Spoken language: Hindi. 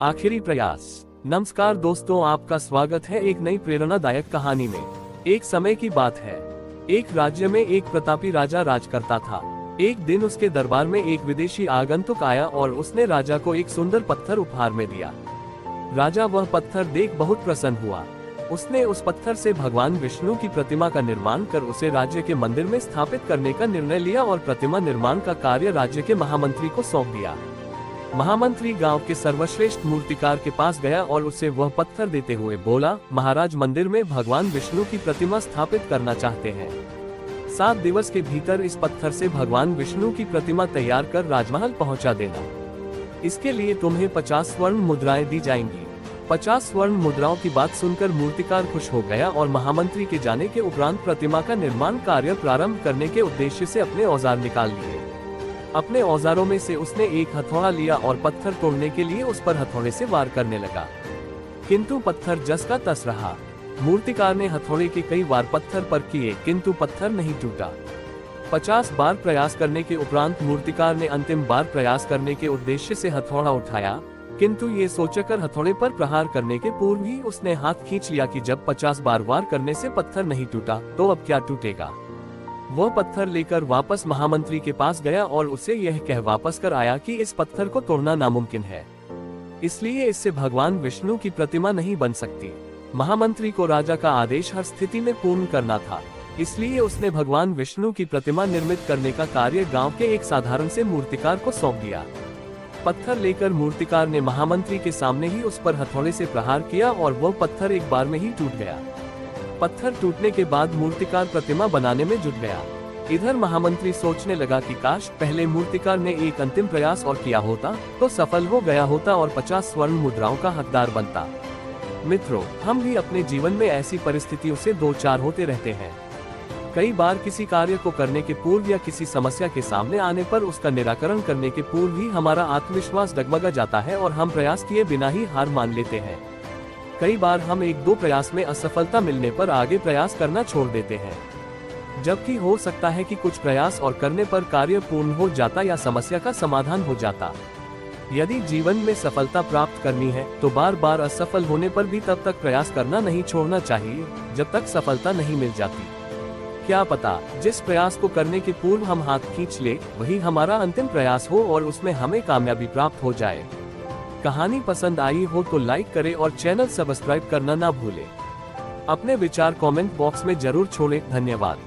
आखिरी प्रयास। नमस्कार दोस्तों, आपका स्वागत है एक नई प्रेरणादायक कहानी में। एक समय की बात है, एक राज्य में एक प्रतापी राजा राज करता था। एक दिन उसके दरबार में एक विदेशी आगंतुक आया और उसने राजा को एक सुंदर पत्थर उपहार में दिया। राजा वह पत्थर देख बहुत प्रसन्न हुआ। उसने उस पत्थर से भगवान विष्णु की प्रतिमा का निर्माण कर उसे राज्य के मंदिर में स्थापित करने का निर्णय लिया और प्रतिमा निर्माण का कार्य राज्य के महामंत्री को सौंप दिया। महामंत्री गांव के सर्वश्रेष्ठ मूर्तिकार के पास गया और उसे वह पत्थर देते हुए बोला, महाराज, मंदिर में भगवान विष्णु की प्रतिमा स्थापित करना चाहते हैं। 7 दिवस के भीतर इस पत्थर से भगवान विष्णु की प्रतिमा तैयार कर राजमहल पहुंचा देना। इसके लिए तुम्हें 50 स्वर्ण मुद्राएं दी जाएंगी। 50 स्वर्ण मुद्राओं की बात सुनकर मूर्तिकार खुश हो गया और महामंत्री के जाने के उपरांत प्रतिमा का निर्माण कार्य प्रारंभ करने के उद्देश्य से अपने औजार निकाल लिए। अपने औजारों में से उसने एक हथौड़ा लिया और पत्थर तोड़ने के लिए उस पर हथौड़े से वार करने लगा, किंतु पत्थर जस का तस रहा। मूर्तिकार ने हथौड़े के कई वार पत्थर पर किए, किंतु पत्थर नहीं टूटा। 50 बार प्रयास करने के उपरांत मूर्तिकार ने अंतिम बार प्रयास करने के उद्देश्य से हथौड़ा उठाया, किंतु ये सोचकर हथौड़े पर प्रहार करने के पूर्व ही उसने हाथ खींच लिया कि जब 50 बार वार करने से पत्थर नहीं टूटा तो अब क्या टूटेगा। वह पत्थर लेकर वापस महामंत्री के पास गया और उसे यह कह वापस कर आया कि इस पत्थर को तोड़ना नामुमकिन है, इसलिए इससे भगवान विष्णु की प्रतिमा नहीं बन सकती। महामंत्री को राजा का आदेश हर स्थिति में पूर्ण करना था, इसलिए उसने भगवान विष्णु की प्रतिमा निर्मित करने का कार्य गांव के एक साधारण से मूर्तिकार को सौंप दिया। पत्थर लेकर मूर्तिकार ने महामंत्री के सामने ही उस पर हथौड़े से प्रहार किया और वह पत्थर एक बार में ही टूट गया। पत्थर टूटने के बाद मूर्तिकार प्रतिमा बनाने में जुट गया। इधर महामंत्री सोचने लगा कि काश पहले मूर्तिकार ने एक अंतिम प्रयास और किया होता तो सफल हो गया होता और 50 स्वर्ण मुद्राओं का हकदार बनता। मित्रों, हम भी अपने जीवन में ऐसी परिस्थितियों से दो चार होते रहते हैं। कई बार किसी कार्य को करने के पूर्व या किसी समस्या के सामने आने पर उसका निराकरण करने के पूर्व ही हमारा आत्मविश्वास डगमगा जाता है और हम प्रयास किए बिना ही हार मान लेते हैं। कई बार हम 1-2 प्रयास में असफलता मिलने पर आगे प्रयास करना छोड़ देते हैं, जबकि हो सकता है कि कुछ प्रयास और करने पर कार्य पूर्ण हो जाता या समस्या का समाधान हो जाता। यदि जीवन में सफलता प्राप्त करनी है तो बार बार असफल होने पर भी तब तक प्रयास करना नहीं छोड़ना चाहिए जब तक सफलता नहीं मिल जाती। क्या पता जिस प्रयास को करने के पूर्व हम हाथ खींच ले वही हमारा अंतिम प्रयास हो और उसमें हमें कामयाबी प्राप्त हो जाए। कहानी पसंद आई हो तो लाइक करें और चैनल सब्सक्राइब करना ना भूलें। अपने विचार कमेंट बॉक्स में जरूर छोड़ें। धन्यवाद।